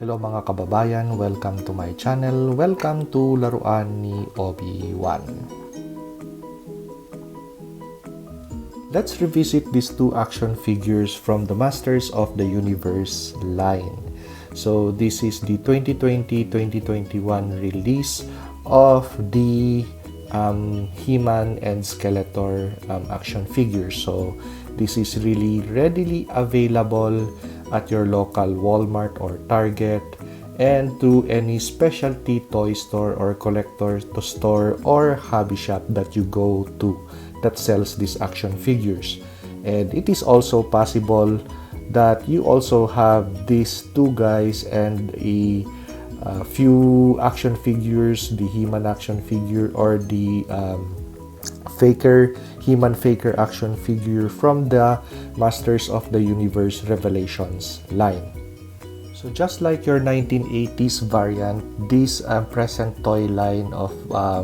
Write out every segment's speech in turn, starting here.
Hello mga kababayan, welcome to my channel. Welcome to Laruan ni Obi-Wan. Let's revisit these two action figures from the Masters of the Universe line. So this is the 2020-2021 release of the He-Man and Skeletor action figures. So this is really readily available at your local Walmart or Target and to any specialty toy store or collector store or hobby shop that you go to that sells these action figures. And it is also possible that you also have these two guys and a few action figures, the He-Man action figure or the He-Man Faker action figure from the Masters of the Universe Revelations line. So just like your 1980s variant, this present toy line of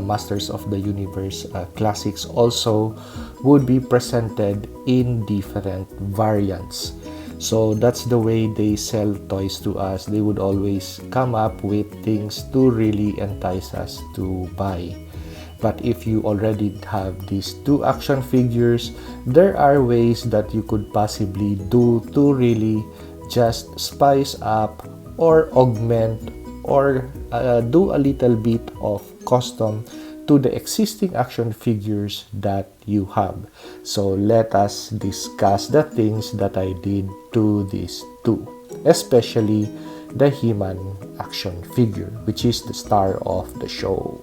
Masters of the Universe classics also would be presented in different variants. So that's the way they sell toys to us. They would always come up with things to really entice us to buy. But if you already have these two action figures, there are ways that you could possibly do to really just spice up or augment or do a little bit of custom to the existing action figures that you have. So let us discuss the things that I did to these two, especially the He-Man action figure, which is the star of the show.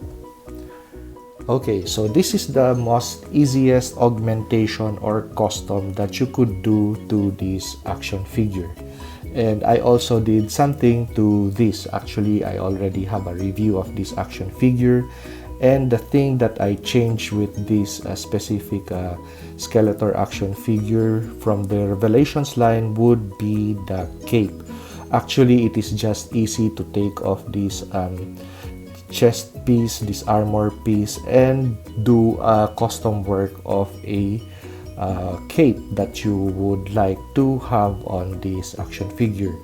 Okay, so this is the most easiest augmentation or custom that you could do to this action figure. And I also did something to this. Actually, I already have a review of this action figure. And the thing that I changed with this specific Skeletor action figure from the Revelations line would be the cape. Actually, it is just easy to take off this chest piece, this armor piece, and do a custom work of a cape that you would like to have on this action figure.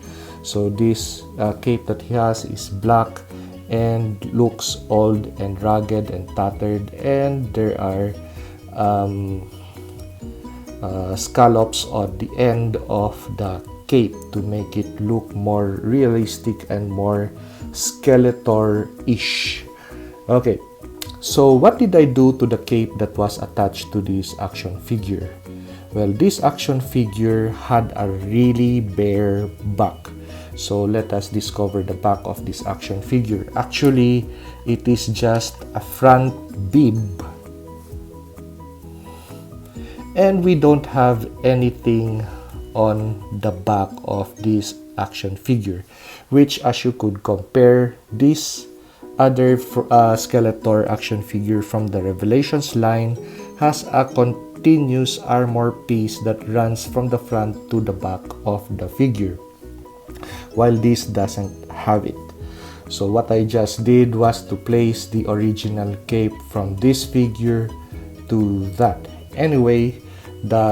So this cape that he has is black and looks old and rugged and tattered, and there are scallops on the end of the cape to make it look more realistic and more Skeletor-ish. Okay, so what did I do to the cape that was attached to this action figure? Well, this action figure had a really bare back. So let us discover the back of this action figure. Actually, it is just a front bib. And we don't have anything on the back of this action figure, which, as you could compare this other Skeletor action figure from the Revelations line, has a continuous armor piece that runs from the front to the back of the figure, while this doesn't have it. So what I just did was to place the original cape from this figure to that. Anyway,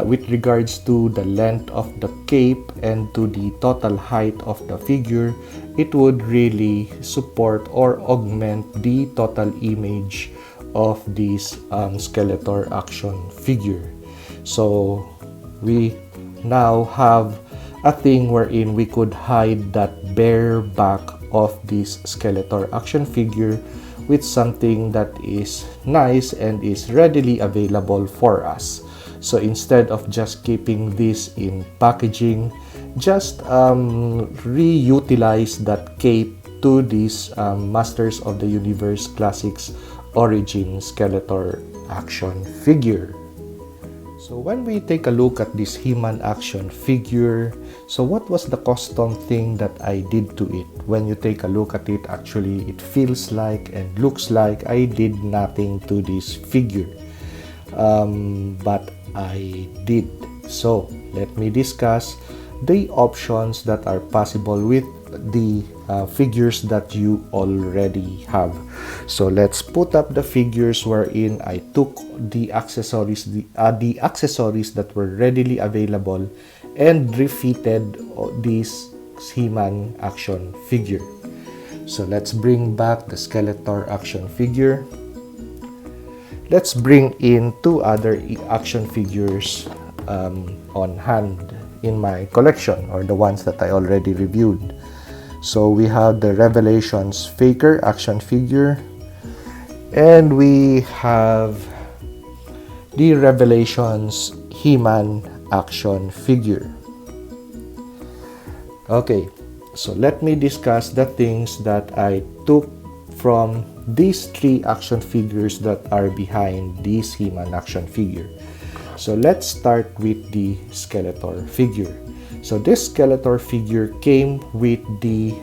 with regards to the length of the cape and to the total height of the figure, it would really support or augment the total image of this Skeletor action figure. So we now have a thing wherein we could hide that bare back of this Skeletor action figure with something that is nice and is readily available for us. So instead of just keeping this in packaging, just reutilize that cape to this Masters of the Universe Classics Origin Skeletor action figure. So when we take a look at this He-Man action figure, so what was the custom thing that I did to it? When you take a look at it, actually it feels like and looks like I did nothing to this figure. But I did. So let me discuss the options that are possible with the figures that you already have. So let's put up the figures wherein I took the accessories that were readily available and refitted these He-Man action figure. So let's bring back the Skeletor action figure. Let's bring in two other action figures on hand in my collection, or the ones that I already reviewed. So we have the Revelations Faker action figure, and we have the Revelations He-Man action figure. Okay, so let me discuss the things that I took from these three action figures that are behind this He-Man action figure. So let's start with the Skeletor figure. So this Skeletor figure came with the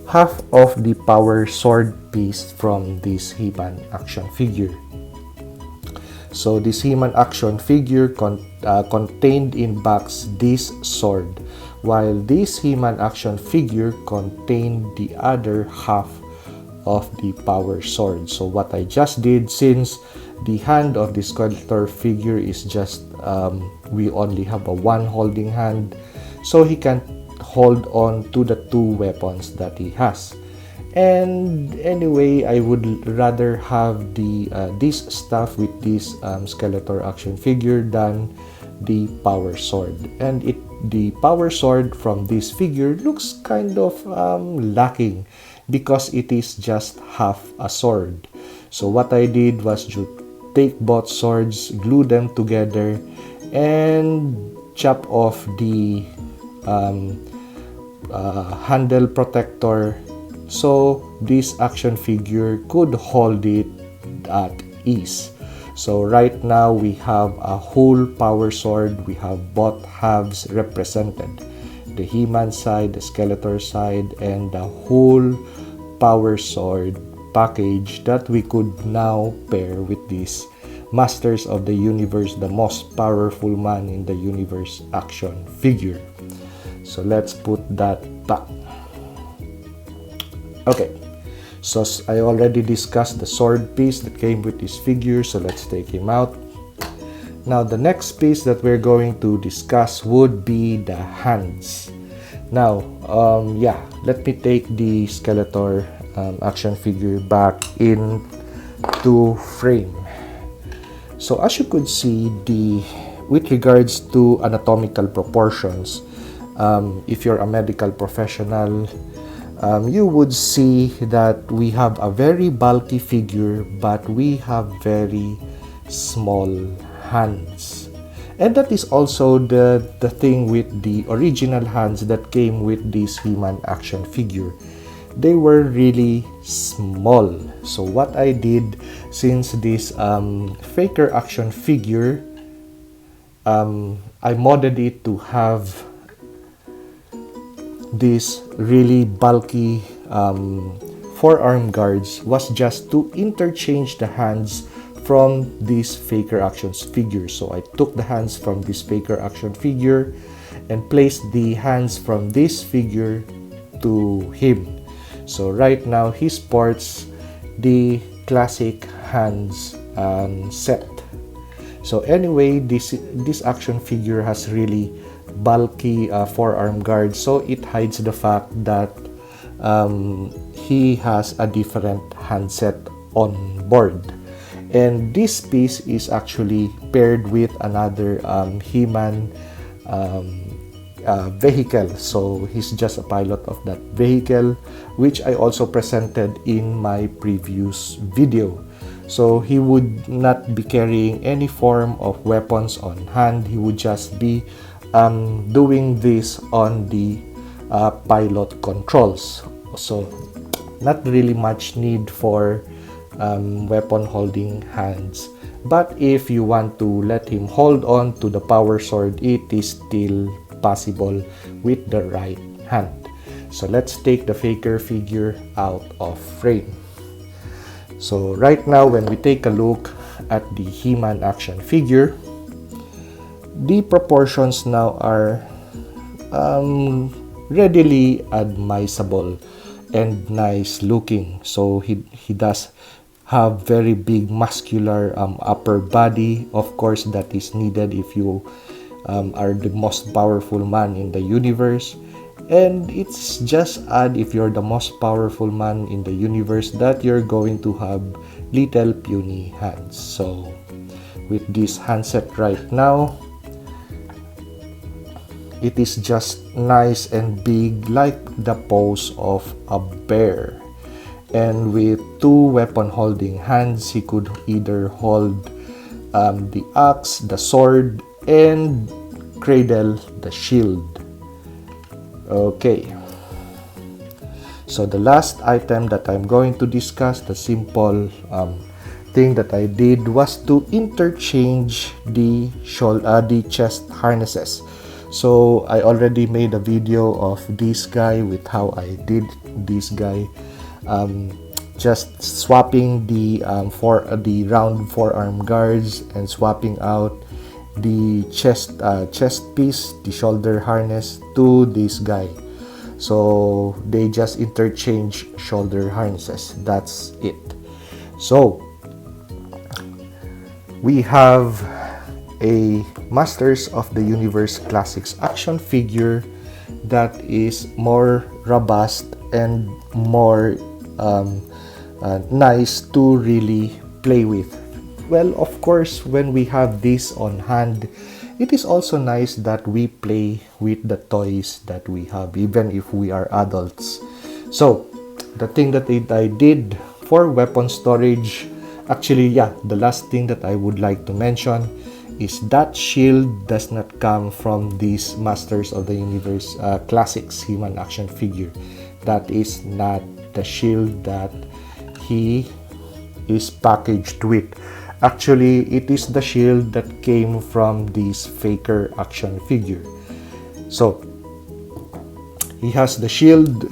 half of the power sword piece from this He-Man action figure. So this He-Man action figure contained in box this sword, while this He-Man action figure contained the other half of the power sword. So what I just did, since the hand of the Skeletor figure is just we only have a one holding hand, so he can hold on to the two weapons that he has. And anyway, I would rather have the this stuff with this Skeletor action figure than the power sword. And the power sword from this figure looks kind of lacking because it is just half a sword. So what I did was to take both swords, glue them together, and chop off the handle protector so this action figure could hold it at ease. So right now we have a whole power sword. We have both halves represented, the He-Man side, the Skeletor side, and the whole power sword package that we could now pair with this Masters of the Universe, the most powerful man in the universe action figure. So let's put that back. Okay, so I already discussed the sword piece that came with this figure, so let's take him out. Now the next piece that we're going to discuss would be the hands. Now, let me take the Skeletor action figure back into frame. So as you could see, with regards to anatomical proportions, if you're a medical professional, you would see that we have a very bulky figure, but we have very small hands. And that is also the thing with the original hands that came with this He-Man action figure. They were really small. So what I did, since this Faker action figure, I modded it to have this really bulky forearm guards, was just to interchange the hands from this Faker action figure. So I took the hands from this Faker action figure and placed the hands from this figure to him. So right now he sports the classic hands set. So anyway, this action figure has really bulky forearm guard, so it hides the fact that he has a different handset on board. And this piece is actually paired with another He-Man vehicle. So he's just a pilot of that vehicle, which I also presented in my previous video. So he would not be carrying any form of weapons on hand. He would just be doing this on the pilot controls. So not really much need for weapon holding hands. But if you want to let him hold on to the power sword, it is still possible with the right hand. So let's take the Faker figure out of frame. So right now, when we take a look at the He-Man action figure, the proportions now are readily admissible and nice looking. So he does have very big muscular upper body. Of course, that is needed if you are the most powerful man in the universe. And it's just odd if you're the most powerful man in the universe that you're going to have little puny hands. So with this handset right now, it is just nice and big like the pose of a bear. And with two weapon holding hands, he could either hold the axe, the sword, and cradle the shield. Okay, so the last item that I'm going to discuss, the simple thing that I did was to interchange the chest harnesses. So I already made a video of this guy with how I did this guy, just swapping the round forearm guards and swapping out the chest piece, the shoulder harness, to this guy. So they just interchange shoulder harnesses. That's it. So we have a Masters of the Universe Classics action figure that is more robust and more nice to really play with. Well, of course, when we have this on hand, it is also nice that we play with the toys that we have, even if we are adults. So, the thing that I did for weapon storage, actually, yeah, the last thing that I would like to mention is that shield does not come from this Masters of the Universe Classics He-Man action figure. That is not the shield that he is packaged with. Actually, it is the shield that came from this Faker action figure. So, he has the shield,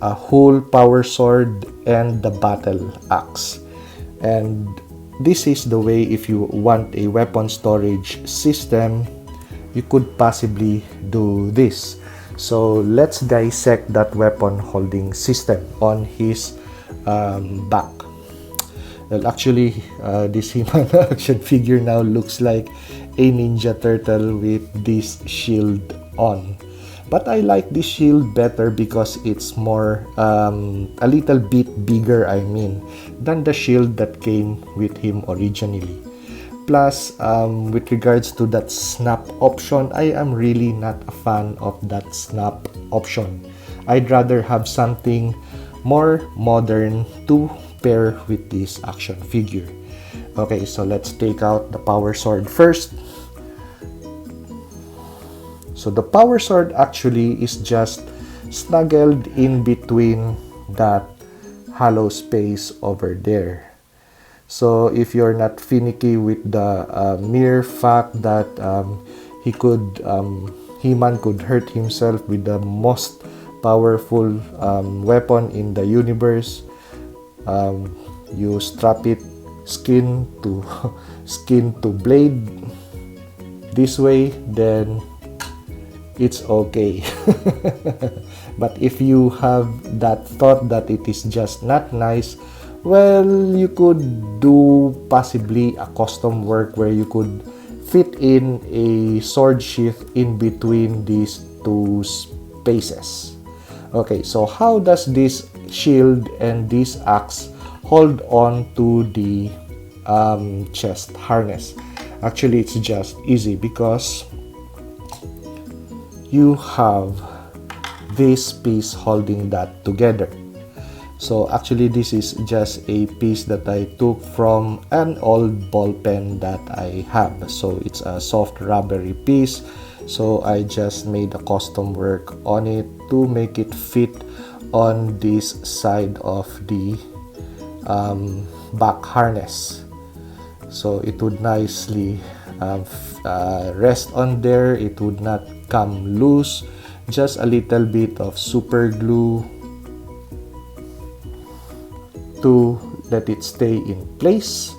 a whole power sword, and the battle axe. And this is the way, if you want a weapon storage system, you could possibly do this. So, let's dissect that weapon holding system on his back. Well, actually, this He-Man action figure now looks like a Ninja Turtle with this shield on. But I like this shield better because it's more, a little bit bigger, I mean, than the shield that came with him originally. Plus, with regards to that snap option, I am really not a fan of that snap option. I'd rather have something more modern to pair with this action figure. Okay, so let's take out the power sword first. So the power sword actually is just snuggled in between that hollow space over there. So if you're not finicky with the mere fact that He-Man could hurt himself with the most powerful weapon in the universe, you strap it skin to skin to blade this way, then it's okay. But if you have that thought that it is just not nice, well, you could do possibly a custom work where you could fit in a sword sheath in between these two spaces. Okay, so how does this shield and this axe hold on to the chest harness? Actually, it's just easy because you have this piece holding that together. So actually, this is just a piece that I took from an old ball pen that I have. So it's a soft rubbery piece. So I just made a custom work on it to make it fit on this side of the back harness. So it would nicely rest on there. It would not come loose. Just a little bit of super glue to let it stay in place,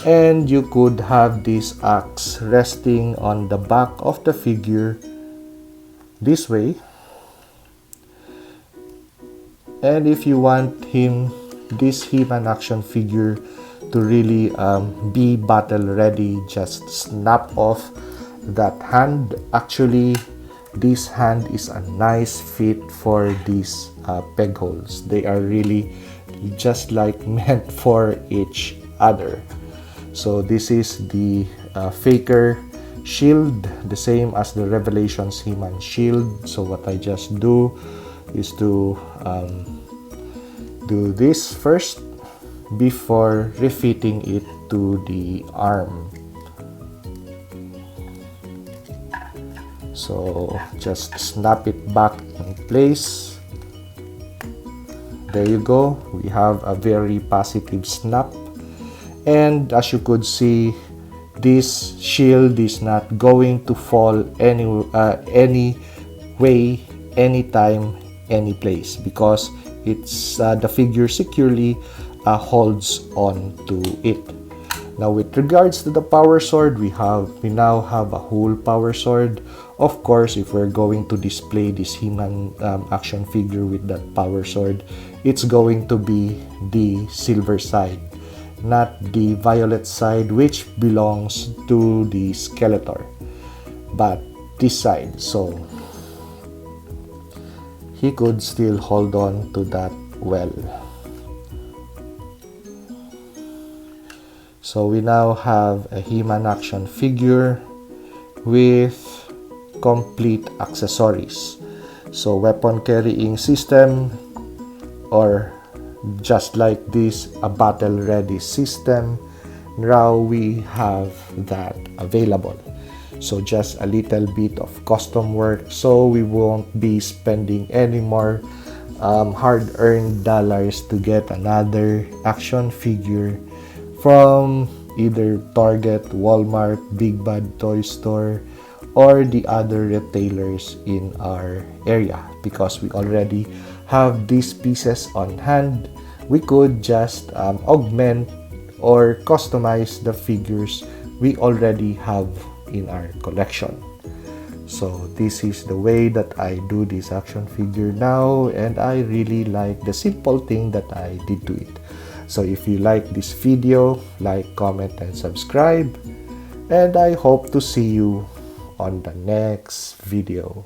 and you could have this axe resting on the back of the figure this way. And if you want this He-Man action figure to really be battle ready, just snap off that hand. Actually, this hand is a nice fit for these peg holes. They are really just like meant for each other. So this is the Faker shield, the same as the Revelations He-Man shield. So what I just do is to do this first before refitting it to the arm. So just snap it back in place. There you go. We have a very positive snap. And as you could see, this shield is not going to fall any way, anytime, any place, because it's the figure securely holds on to it. Now with regards to the power sword, we now have a whole power sword. Of course, if we're going to display this He-Man action figure with that power sword, it's going to be the silver side, not the violet side, which belongs to the Skeletor, but this side. So he could still hold on to that well. So we now have a He-Man action figure with complete accessories. So weapon carrying system, or just like this, a battle ready system. Now we have that available. So just a little bit of custom work, so we won't be spending any more hard-earned dollars to get another action figure from either Target, Walmart, Big Bad Toy Store, or the other retailers in our area, because we already have these pieces on hand. We could just augment or customize the figures we already have in our collection. So this is the way that I do this action figure now, and I really like the simple thing that I did to it. So if you like this video, like, comment, and subscribe, and I hope to see you on the next video.